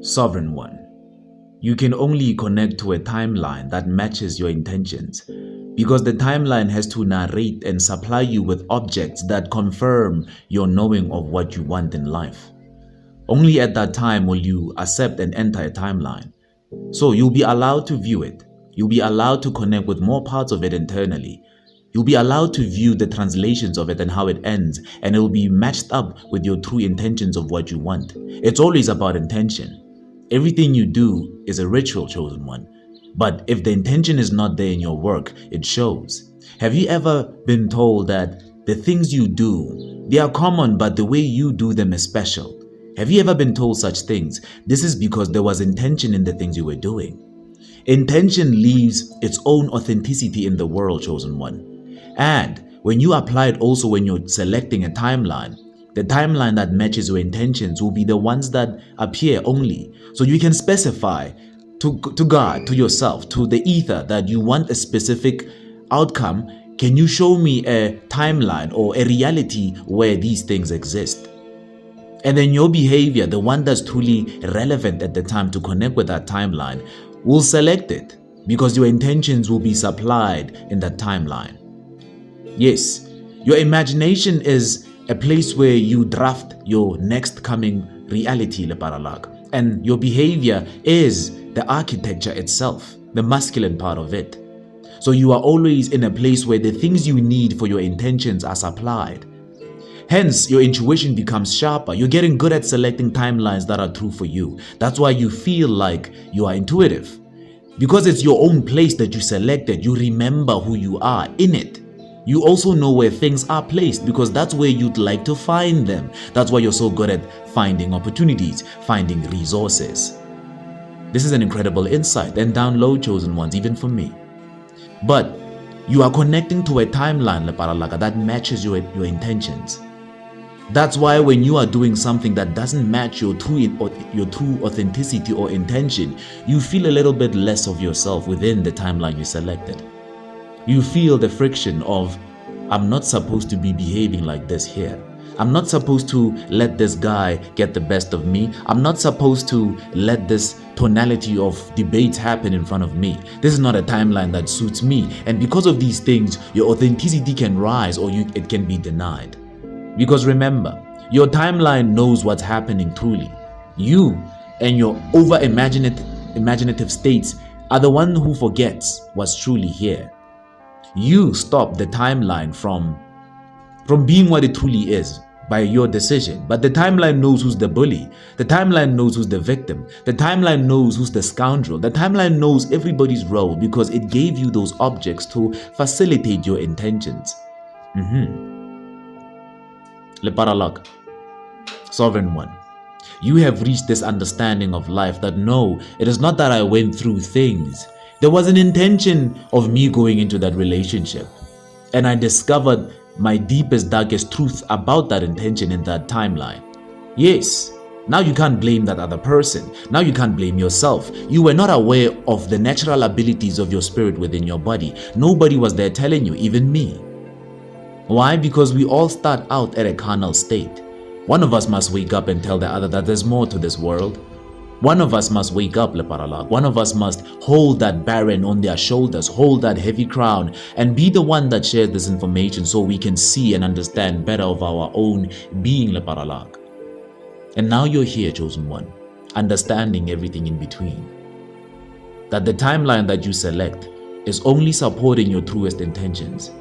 Sovereign One, you can only connect to a timeline that matches your intentions, because the timeline has to narrate and supply you with objects that confirm your knowing of what you want in life. Only at that time will you accept and enter a timeline. So you'll be allowed to view it. You'll be allowed to connect with more parts of it internally. You'll be allowed to view the translations of it and how it ends, and it will be matched up with your true intentions of what you want. It's always about intention. Everything you do is a ritual, chosen one. But if the intention is not there in your work, it shows. Have you ever been told that the things you do, they are common, but the way you do them is special? Have you ever been told such things? This is because there was intention in the things you were doing. Intention leaves its own authenticity in the world, chosen one. And when you apply it also when you're selecting a timeline, the timeline that matches your intentions will be the ones that appear only. So you can specify to God, to yourself, to the ether that you want a specific outcome. Can you show me a timeline or a reality where these things exist? And then your behavior, the one that's truly relevant at the time to connect with that timeline, will select it because your intentions will be supplied in that timeline. Yes, your imagination is a place where you draft your next coming reality, Leparalag. And your behavior is the architecture itself, the masculine part of it. So you are always in a place where the things you need for your intentions are supplied. Hence, your intuition becomes sharper. You're getting good at selecting timelines that are true for you. That's why you feel like you are intuitive. Because it's your own place that you selected, you remember who you are in it. You also know where things are placed because that's where you'd like to find them. That's why you're so good at finding opportunities, finding resources. This is an incredible insight and download, chosen ones, even for me. But you are connecting to a timeline, Leparalega, that matches your intentions. That's why when you are doing something that doesn't match your true authenticity or intention, you feel a little bit less of yourself within the timeline you selected. You feel the friction of, I'm not supposed to be behaving like this here. I'm not supposed to let this guy get the best of me. I'm not supposed to let this tonality of debates happen in front of me. This is not a timeline that suits me. And because of these things, your authenticity can rise or it can be denied. Because remember, your timeline knows what's happening truly. You and your over-imaginative states are the one who forgets what's truly here. You stop the timeline from being what it truly is by your decision. But the timeline knows who's the bully. The timeline knows who's the victim. The timeline knows who's the scoundrel. The timeline knows everybody's role because it gave you those objects to facilitate your intentions. Leparalak, Sovereign One, you have reached this understanding of life that no, it is not that I went through things. There was an intention of me going into that relationship. And I discovered my deepest, darkest truth about that intention in that timeline. Yes, now you can't blame that other person. Now you can't blame yourself. You were not aware of the natural abilities of your spirit within your body. Nobody was there telling you, even me. Why? Because we all start out at a carnal state. One of us must wake up and tell the other that there's more to this world. One of us must wake up, Leparalak. One of us must hold that baron on their shoulders, hold that heavy crown, and be the one that shares this information so we can see and understand better of our own being, Leparalak. And now you're here, chosen one, understanding everything in between. That the timeline that you select is only supporting your truest intentions.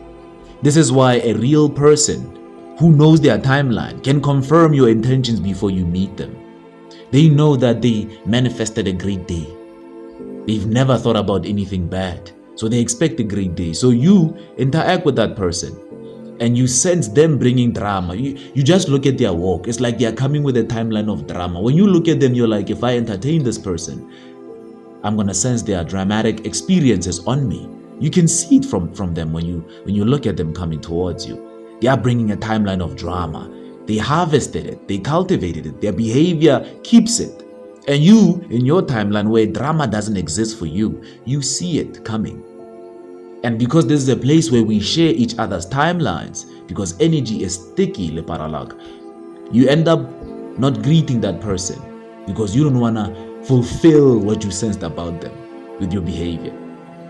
This is why a real person who knows their timeline can confirm your intentions before you meet them. They know that they manifested a great day. They've never thought about anything bad. So they expect a great day. So you interact with that person and you sense them bringing drama. You just look at their walk. It's like they are coming with a timeline of drama. When you look at them, you're like, if I entertain this person, I'm going to sense their dramatic experiences on me. You can see it from them when you look at them coming towards you. They are bringing a timeline of drama. They harvested it, they cultivated it, their behavior keeps it. And you, in your timeline where drama doesn't exist for you, you see it coming. And because this is a place where we share each other's timelines, because energy is sticky, Leparalag, you end up not greeting that person. because you don't want to fulfill what you sensed about them with your behavior.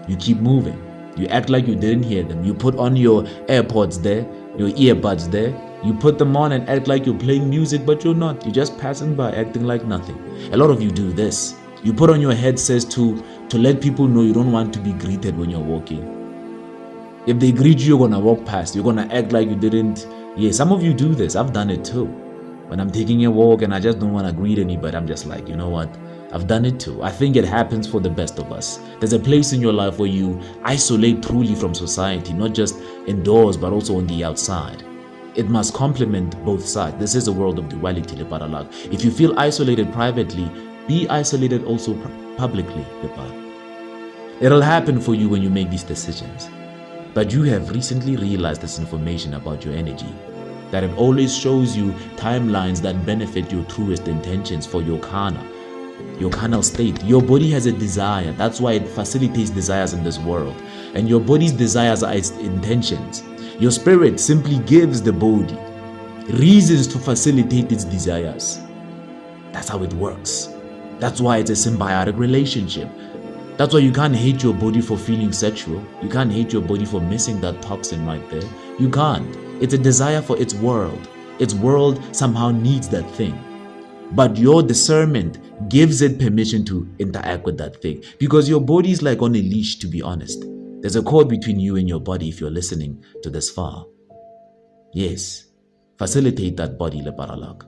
You keep moving. You act like you didn't hear them. You put on your AirPods there, your earbuds there. You put them on and act like you're playing music, but you're not. You're just passing by, acting like nothing. A lot of you do this. You put on your headsets to let people know you don't want to be greeted when you're walking. If they greet you, you're gonna walk past. You're gonna act like you didn't. Yeah, some of you do this. I've done it too. When I'm taking a walk and I just don't want to greet anybody, I'm just like, you know what? I've done it too. I think it happens for the best of us. There's a place in your life where you isolate truly from society, not just indoors, but also on the outside. It must complement both sides. This is a world of duality, Leparalag. If you feel isolated privately, be isolated also publicly, Lepar. It'll happen for you when you make these decisions. But you have recently realized this information about your energy, that it always shows you timelines that benefit your truest intentions for your carnal state. Your body has a desire. That's why it facilitates desires in this world. And your body's desires are its intentions. Your spirit simply gives the body reasons to facilitate its desires. That's how it works. That's why it's a symbiotic relationship. That's why you can't hate your body for feeling sexual. You can't hate your body for missing that toxin right there. You can't. It's a desire for its world. Its world somehow needs that thing. But your discernment gives it permission to interact with that thing. Because your body is like on a leash, to be honest. There's a cord between you and your body if you're listening to this far. Yes. Facilitate that body, Leparalak.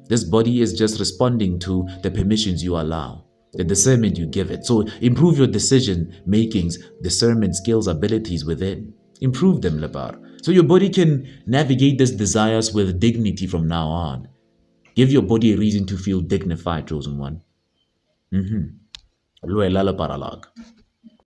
This body is just responding to the permissions you allow, the discernment you give it. So improve your decision makings, discernment skills, abilities within. Improve them, Lebar. So your body can navigate these desires with dignity from now on. Give your body a reason to feel dignified, chosen one. Luela Leparalag.